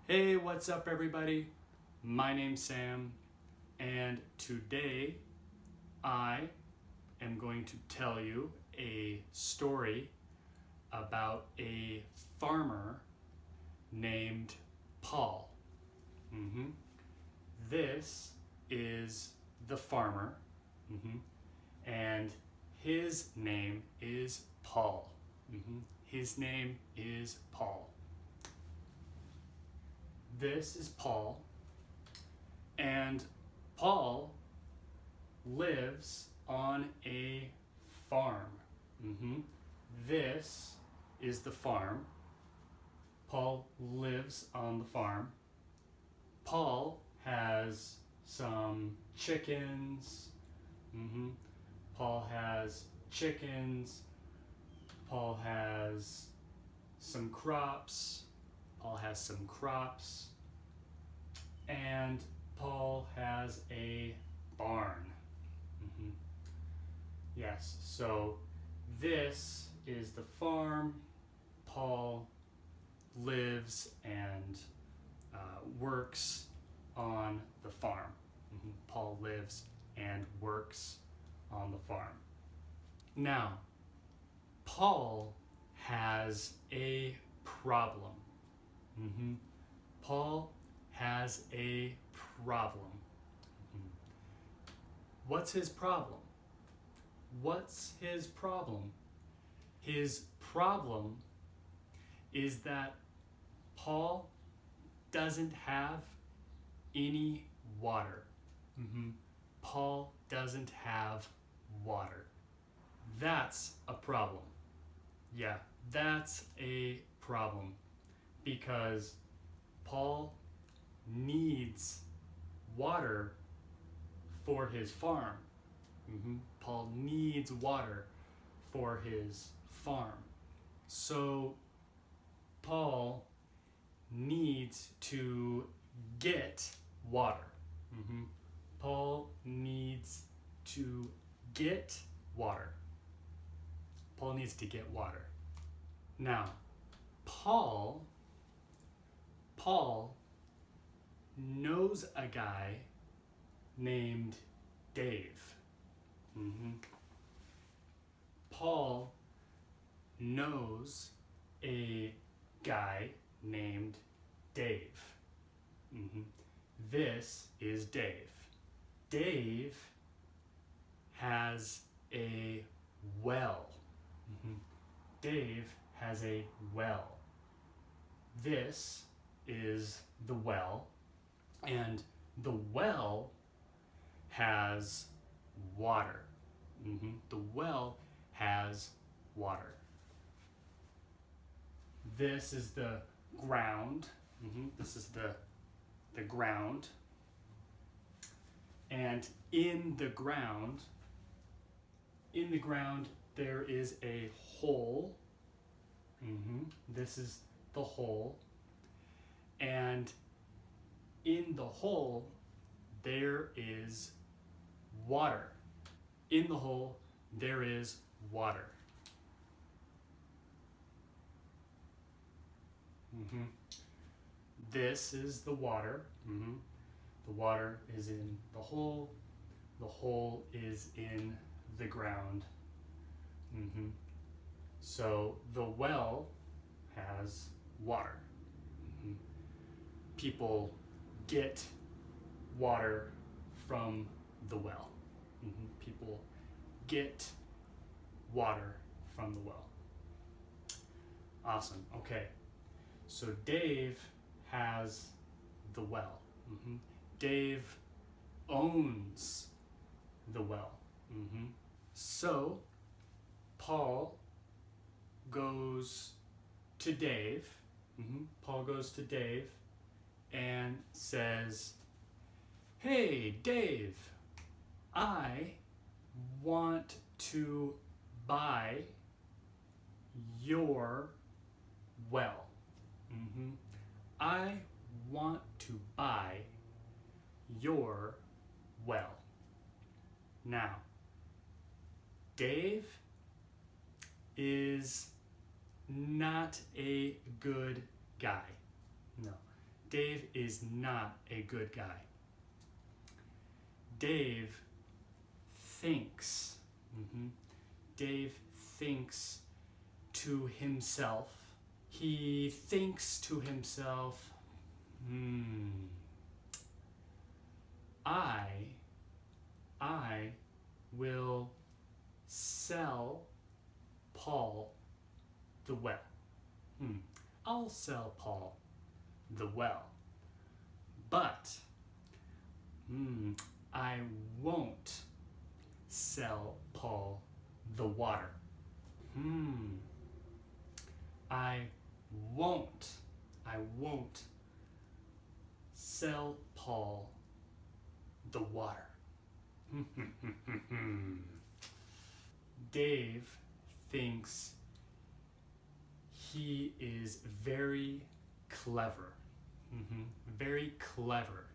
Hey, what's up everybody? My name's Sam, and today I am going to tell you a story about a farmer named Paul. This is the farmer, and his name is Paul. His name is Paul. This is Paul, and Paul lives on a farm. This is the farm. Paul lives on the farm. Paul has some chickens. Paul has chickens. Paul has some crops. Paul has some crops, and Paul has a barn. Yes, so this is the farm. Paul lives and works on the farm. Paul lives and works on the farm. Now, Paul has a problem. Paul has a problem. What's his problem? What's his problem? His problem is that Paul doesn't have any water. Paul doesn't have water. That's a problem. Yeah, that's a problem. Because Paul needs water for his farm. Paul needs water for his farm. So Paul needs to get water. Paul needs to get water. Paul needs to get water. Now, Paul knows a guy named Dave. Paul knows a guy named Dave. This is Dave. Dave has a well. Dave has a well. This is the well, and the well has water. The well has water. This is the ground. This is the ground. And in the ground there is a hole. This is the hole. And in the hole, there is water. In the hole, there is water. This is the water. The water is in the hole. The hole is in the ground. So the well has water. People get water from the well. People get water from the well. Awesome. Okay. So Dave has the well. Dave owns the well. So Paul goes to Dave. Paul goes to Dave and says, "Hey, Dave, I want to buy your well. I want to buy your well." Now, Dave is not a good guy. No, Dave is not a good guy. Dave thinks. Dave thinks to himself. He thinks to himself, I will sell Paul the well. I'll sell Paul the well. But I won't sell Paul the water. I won't sell Paul the water. Dave thinks he is very clever. Very clever.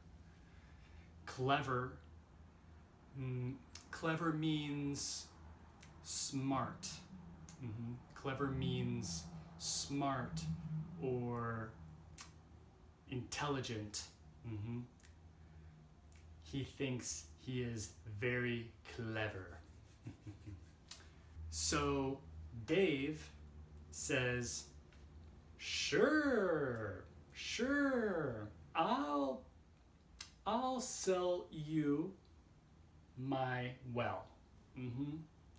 Clever means smart. Clever means smart or intelligent. He thinks he is very clever. So Dave says, sure, I'll sell you my well.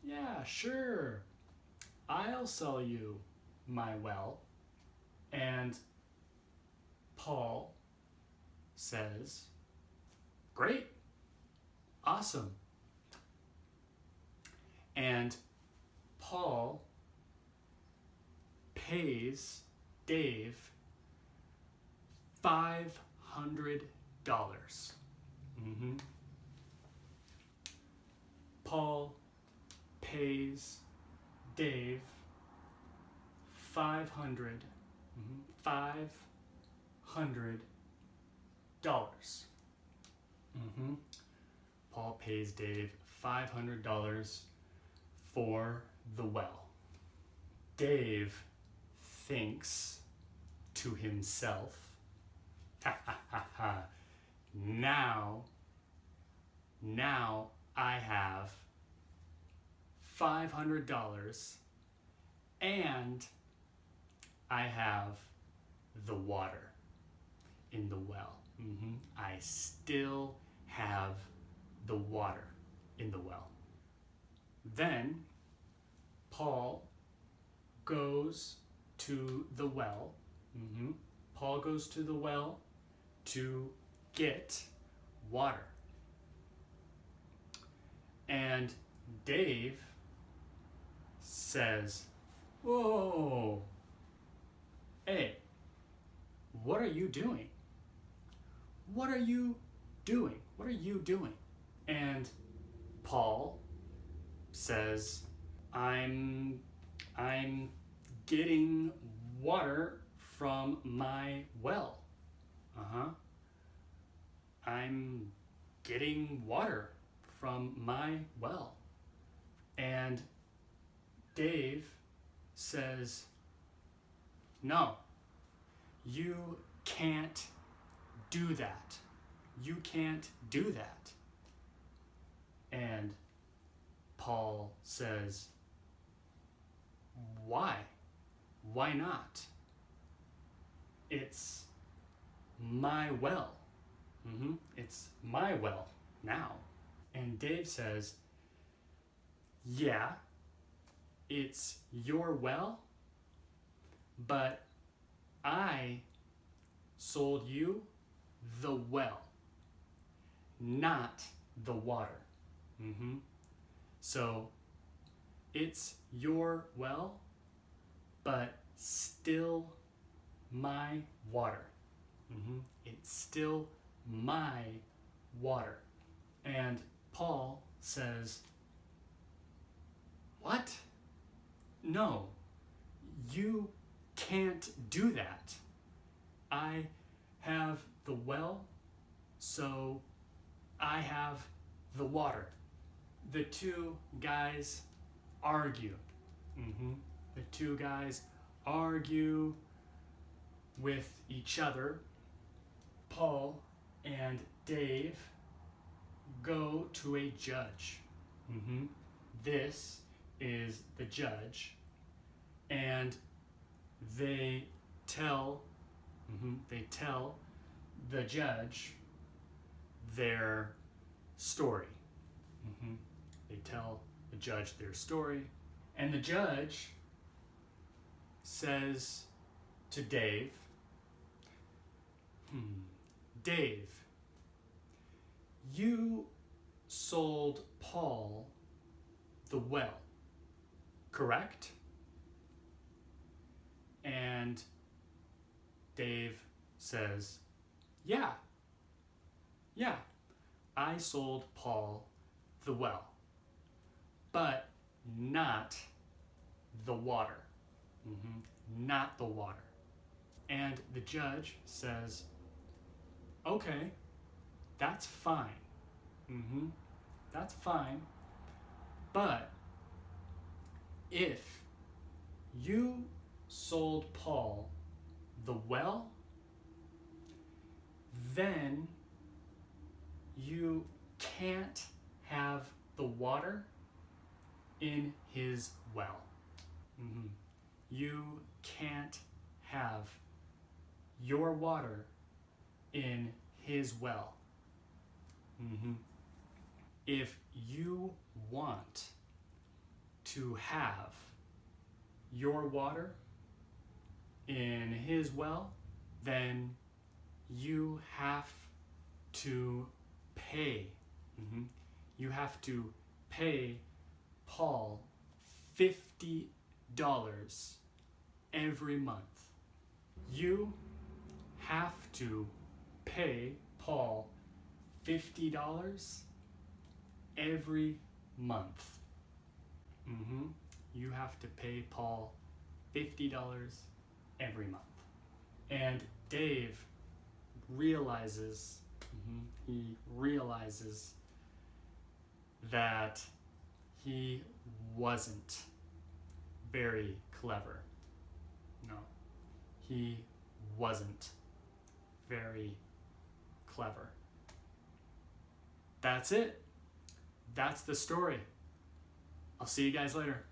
Yeah, sure, I'll sell you my well. And Paul says, great, awesome. And Paul pays Dave $500. Paul pays Dave $500. Paul pays Dave $500 for the well. Dave thinks to himself, now I have $500 and I have the water in the well. I still have the water in the well. Then Paul goes to the well. Paul goes to the well to get water. And Dave says, whoa, hey, what are you doing? What are you doing? What are you doing? And Paul says, I'm getting water from my well. I'm getting water from my well. And Dave says, no, you can't do that. You can't do that. And Paul says, why? Why not? It's my well. It's my well now. And Dave says, yeah, it's your well, but I sold you the well, not the water. So it's your well, but still my water. It's still my water. And Paul says, what? No, you can't do that. I have the well, so I have the water. The two guys argue. The two guys argue with each other, Paul and Dave go to a judge. This is the judge, and they tell the judge their story. They tell the judge their story, and the judge says to Dave, Dave, you sold Paul the well, correct? And Dave says, yeah, I sold Paul the well, but not the water. Not the water. And the judge says, okay, that's fine. That's fine. But if you sold Paul the well, then you can't have the water in his well. You can't have your water in his well. If you want to have your water in his well, then you have to pay. You have to pay Paul $50 every month. You have to pay Paul $50 every month. You have to pay Paul $50 every month. And Dave realizes, he realizes that he wasn't very clever. No, he wasn't very clever. That's it. That's the story. I'll see you guys later.